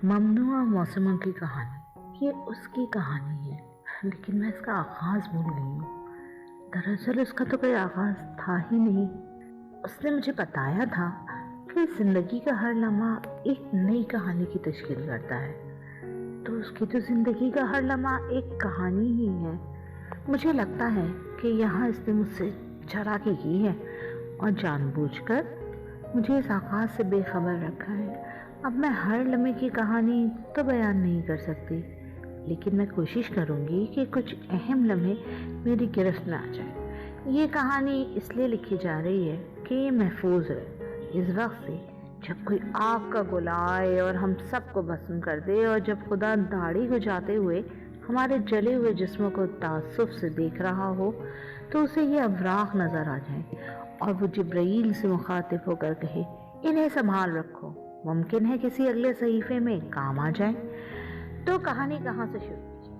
ممنوع موسموں کی کہانی، یہ اس کی کہانی ہے، لیکن میں اس کا آغاز بھول گئی ہوں۔ دراصل اس کا تو کوئی آغاز تھا ہی نہیں۔ اس نے مجھے بتایا تھا کہ زندگی کا ہر لمحہ ایک نئی کہانی کی تشکیل کرتا ہے، تو اس کی تو زندگی کا ہر لمحہ ایک کہانی ہی ہے۔ مجھے لگتا ہے کہ یہاں اس نے مجھ سے چالاکی کی ہے اور جان بوجھ کر مجھے اس آغاز سے بے خبر رکھا ہے۔ اب میں ہر لمحے کی کہانی تو بیان نہیں کر سکتی، لیکن میں کوشش کروں گی کہ کچھ اہم لمحے میری گرفت میں آ جائیں۔ یہ کہانی اس لیے لکھی جا رہی ہے کہ یہ محفوظ ہے اس وقت سے جب کوئی آگ کا گولا آئے اور ہم سب کو بھسم کر دے، اور جب خدا داڑھی کو جاتے ہوئے ہمارے جلے ہوئے جسموں کو تعصب سے دیکھ رہا ہو تو اسے یہ اوراق نظر آ جائیں اور وہ جبرائیل سے مخاطب ہو کر کہے، انہیں سنبھال رکھو، ممکن ہے کسی اگلے صحیفے میں کام آ جائیں۔ تو کہانی کہاں سے شروع کی؟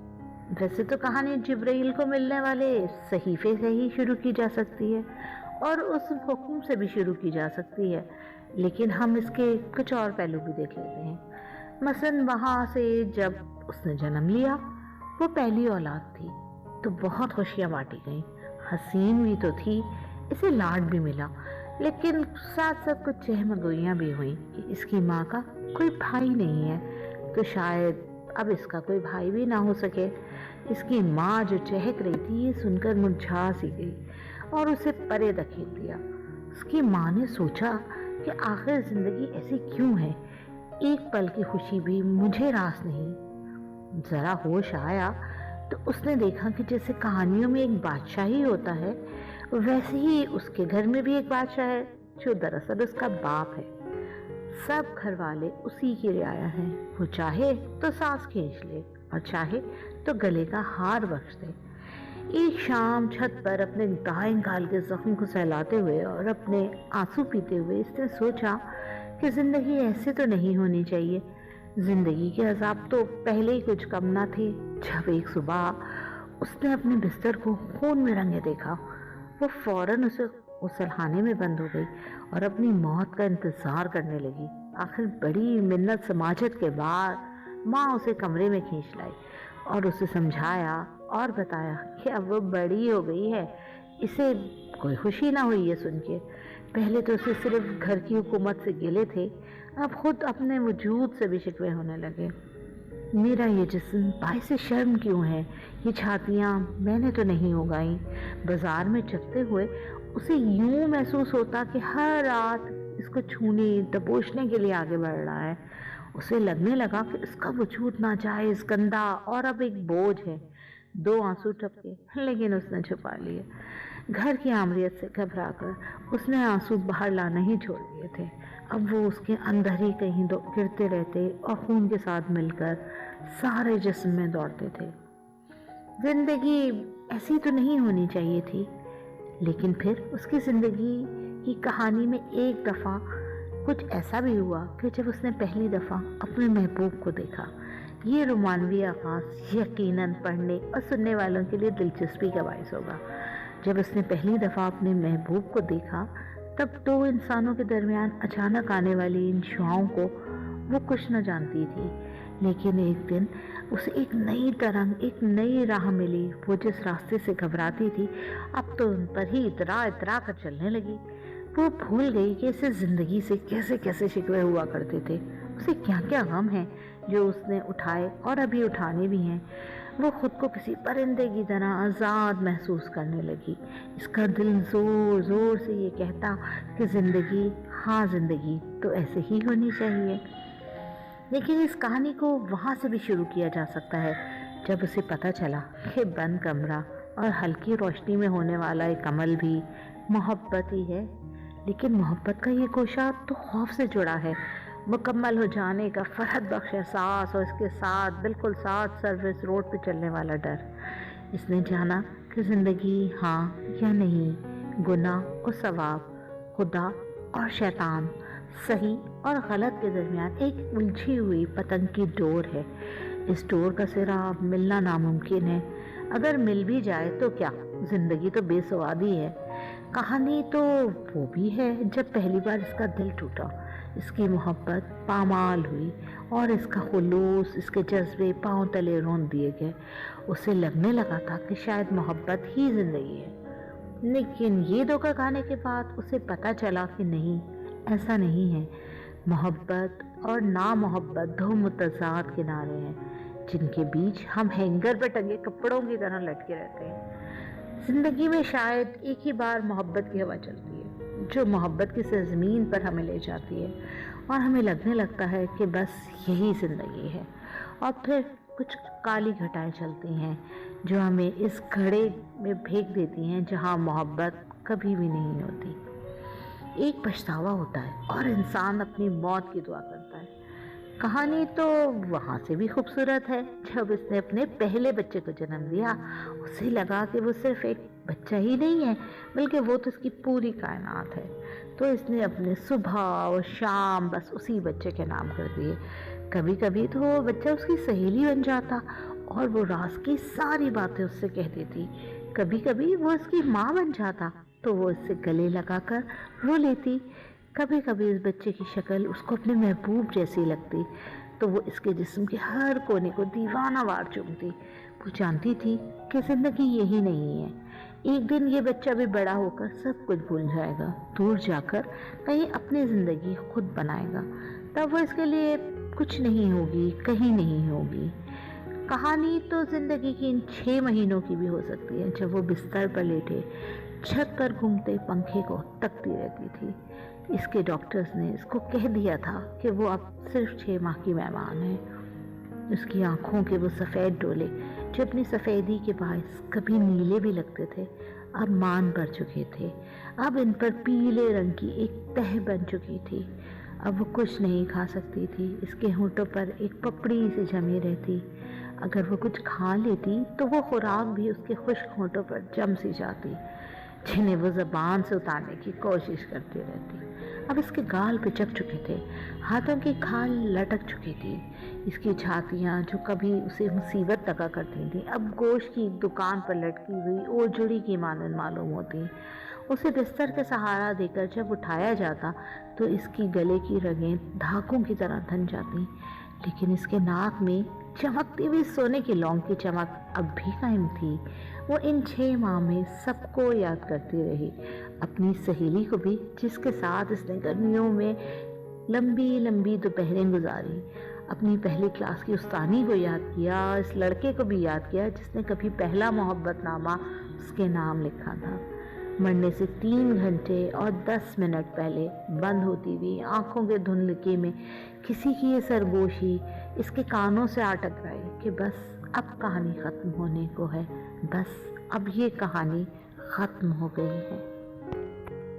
ویسے تو کہانی جبرائیل کو ملنے والے صحیفے سے ہی شروع کی جا سکتی ہے اور اس حکم سے بھی شروع کی جا سکتی ہے، لیکن ہم اس کے کچھ اور پہلو بھی دیکھ لیتے ہیں۔ مثلا وہاں سے جب اس نے جنم لیا، وہ پہلی اولاد تھی تو بہت خوشیاں بانٹی گئیں، حسین بھی تو تھی، اسے لاڈ بھی ملا، لیکن ساتھ ساتھ کچھ چہمگوئیاں بھی ہوئیں کہ اس کی ماں کا کوئی بھائی نہیں ہے، تو شاید اب اس کا کوئی بھائی بھی نہ ہو سکے۔ اس کی ماں جو چہک رہی تھی یہ سن کر مرجھا سی گئی اور اسے پرے دھکیل دیا۔ اس کی ماں نے سوچا کہ آخر زندگی ایسی کیوں ہے، ایک پل کی خوشی بھی مجھے راس نہیں۔ ذرا ہوش آیا تو اس نے دیکھا کہ جیسے کہانیوں میں ایک بادشاہ ہی ہوتا ہے، ویسے ہی اس کے گھر میں بھی ایک بادشاہ ہے جو دراصل اس کا باپ ہے۔ سب گھر والے اسی کی رعایا ہیں، وہ چاہے تو سانس کھینچ لے اور چاہے تو گلے کا ہار بخش دے۔ ایک شام چھت پر اپنے دائیں گال کے زخم کو سہلاتے ہوئے اور اپنے آنسو پیتے ہوئے اس نے سوچا کہ زندگی ایسے تو نہیں ہونی چاہیے۔ زندگی کے عذاب تو پہلے ہی کچھ کم نہ تھے جب ایک صبح اس نے اپنے بستر کو خون میں رنگے دیکھا۔ وہ فوراً اسے غسلخانے میں بند ہو گئی اور اپنی موت کا انتظار کرنے لگی۔ آخر بڑی منت سماجت کے بعد ماں اسے کمرے میں کھینچ لائی اور اسے سمجھایا اور بتایا کہ اب وہ بڑی ہو گئی ہے، اسے کوئی خوشی نہ ہوئی یہ سن کے۔ پہلے تو اسے صرف گھر کی حکومت سے گلے تھے، اب خود اپنے وجود سے بھی شکوے ہونے لگے۔ میرا یہ جسم باعث شرم کیوں ہے، یہ چھاتیاں میں نے تو نہیں اگائیں۔ بازار میں چلتے ہوئے اسے یوں محسوس ہوتا کہ ہر رات اس کو چھونے دبوچنے کے لیے آگے بڑھ رہا ہے۔ اسے لگنے لگا کہ اس کا وجود ناجائز، گندا اور اب ایک بوجھ ہے۔ دو آنسو ٹپکے لیکن اس نے چھپا لیے۔ گھر کی آمریت سے گھبرا کر اس نے آنسو باہر لانا ہی چھوڑ دیے تھے۔ اب وہ اس کے اندر ہی کہیں گرتے رہتے اور خون کے ساتھ مل کر سارے جسم میں دوڑتے تھے۔ زندگی ایسی تو نہیں ہونی چاہیے تھی، لیکن پھر اس کی زندگی کی کہانی میں ایک دفعہ کچھ ایسا بھی ہوا کہ جب اس نے پہلی دفعہ اپنے محبوب کو دیکھا۔ یہ رومانوی آغاز یقیناً پڑھنے اور سننے والوں کے لیے دلچسپی کا باعث ہوگا۔ جب اس نے پہلی دفعہ اپنے محبوب کو دیکھا تب دو انسانوں کے درمیان اچانک آنے والی ان شعاؤں کو وہ کچھ نہ جانتی تھی، لیکن ایک دن اسے ایک نئی ترنگ، ایک نئی راہ ملی۔ وہ جس راستے سے گھبراتی تھی اب تو ان پر ہی اترا کر چلنے لگی۔ وہ بھول گئی کہ اسے زندگی سے کیسے کیسے شکوے ہوا کرتے تھے، اسے کیا کیا غم ہیں جو اس نے اٹھائے اور ابھی اٹھانے بھی ہیں۔ وہ خود کو کسی پرندے کی طرح آزاد محسوس کرنے لگی۔ اس کا دل زور زور سے یہ کہتا کہ زندگی، ہاں زندگی تو ایسے ہی ہونی چاہیے۔ لیکن اس کہانی کو وہاں سے بھی شروع کیا جا سکتا ہے جب اسے پتہ چلا کہ بند کمرہ اور ہلکی روشنی میں ہونے والا ایک عمل بھی محبت ہی ہے، لیکن محبت کا یہ گوشہ تو خوف سے جڑا ہے، مکمل ہو جانے کا فرحت بخش احساس اور اس کے ساتھ بالکل ساتھ سروس روڈ پہ چلنے والا ڈر۔ اس نے جانا کہ زندگی ہاں یا نہیں، گناہ اور ثواب، خدا اور شیطان، صحیح اور غلط کے درمیان ایک الجھی ہوئی پتنگ کی ڈور ہے۔ اس ڈور کا سرا ملنا ناممکن ہے، اگر مل بھی جائے تو کیا، زندگی تو بے سوادی ہے۔ کہانی تو وہ بھی ہے جب پہلی بار اس کا دل ٹوٹا، اس کی محبت پامال ہوئی اور اس کا خلوص، اس کے جذبے پاؤں تلے رون دیے گئے۔ اسے لگنے لگا تھا کہ شاید محبت ہی زندگی ہے، لیکن یہ دھوکہ کھانے کے بعد اسے پتہ چلا کہ نہیں، ایسا نہیں ہے۔ محبت اور نامحبت دو متضاد کنارے ہیں جن کے بیچ ہم ہینگر پہ ٹنگے کپڑوں کی طرح لٹکے رہتے ہیں۔ زندگی میں شاید ایک ہی بار محبت کی ہوا چلتی ہے جو محبت کی سرزمین پر ہمیں لے جاتی ہے اور ہمیں لگنے لگتا ہے کہ بس یہی زندگی ہے، اور پھر کچھ کالی گھٹائیں چلتی ہیں جو ہمیں اس گھڑے میں پھینک دیتی ہیں جہاں محبت کبھی بھی نہیں ہوتی۔ ایک پچھتاوا ہوتا ہے اور انسان اپنی موت کی دعا کرتا ہے۔ کہانی تو وہاں سے بھی خوبصورت ہے جب اس نے اپنے پہلے بچے کو جنم دیا۔ اسے لگا کہ وہ صرف ایک بچہ ہی نہیں ہے بلکہ وہ تو اس کی پوری کائنات ہے، تو اس نے اپنے صبح اور شام بس اسی بچے کے نام کر دیے۔ کبھی کبھی تو وہ بچہ اس کی سہیلی بن جاتا اور وہ راز کی ساری باتیں اس سے کہہ دیتی۔ کبھی کبھی وہ اس کی ماں بن جاتا تو وہ اس سے گلے لگا کر رو لیتی۔ کبھی کبھی اس بچے کی شکل اس کو اپنے محبوب جیسی لگتی تو وہ اس کے جسم کے ہر کونے کو دیوانہ وار چومتی۔ وہ جانتی تھی کہ زندگی یہی نہیں ہے، ایک دن یہ بچہ بھی بڑا ہو کر سب کچھ بھول جائے گا، دور جا کر کہیں اپنی زندگی خود بنائے گا، تب وہ اس کے لیے کچھ نہیں ہوگی، کہیں نہیں ہوگی۔ کہانی تو زندگی کی ان 6 مہینوں کی بھی ہو سکتی ہے جب وہ بستر پر لیٹے چھت پر گھومتے پنکھے کو تکتی رہتی تھی۔ اس کے ڈاکٹرز نے اس کو کہہ دیا تھا کہ وہ اب صرف 6 ماہ کی مہمان ہے۔ اس کی آنکھوں کے وہ سفید ڈولے جو اپنی سفیدی کے باعث کبھی نیلے بھی لگتے تھے اب مان بھر چکے تھے، اب ان پر پیلے رنگ کی ایک تہ بن چکی تھی۔ اب وہ کچھ نہیں کھا سکتی تھی، اس کے ہونٹوں پر ایک پپڑی سی جمی رہتی۔ اگر وہ کچھ کھا لیتی تو وہ خوراک بھی اس کے خشک ہونٹوں پر جم سی جاتی جنہیں وہ زبان سے اتارنے کی کوشش کرتی رہتی۔ اب اس کے گال پچک چکے تھے، ہاتھوں کی کھال لٹک چکی تھی، اس کی چھاتیاں جو کبھی اسے مصیبت لگا کرتی تھیں اب گوشت کی دکان پر لٹکی ہوئی اوجڑی کی مانند معلوم ہوتی۔ اسے بستر کے سہارا دے کر جب اٹھایا جاتا تو اس کی گلے کی رگیں دھاگوں کی طرح تھن جاتی، لیکن اس کے ناک میں چمکتی ہوئی سونے کی لونگ کی چمک اب بھی قائم تھی۔ وہ ان 6 ماہ میں سب کو یاد کرتی رہی، اپنی سہیلی کو بھی جس کے ساتھ اس نے گرمیوں میں لمبی لمبی دوپہریں گزاری، اپنی پہلی کلاس کی استانی کو یاد کیا، اس لڑکے کو بھی یاد کیا جس نے کبھی پہلا محبت نامہ اس کے نام لکھا تھا۔ مرنے سے 3 گھنٹے اور 10 منٹ پہلے بند ہوتی ہوئی آنکھوں کے دھندلکی میں کسی کی یہ سرگوشی اس کے کانوں سے آ ٹکرائی کہ بس اب کہانی ختم ہونے کو ہے، بس اب یہ کہانی ختم ہو گئی ہے۔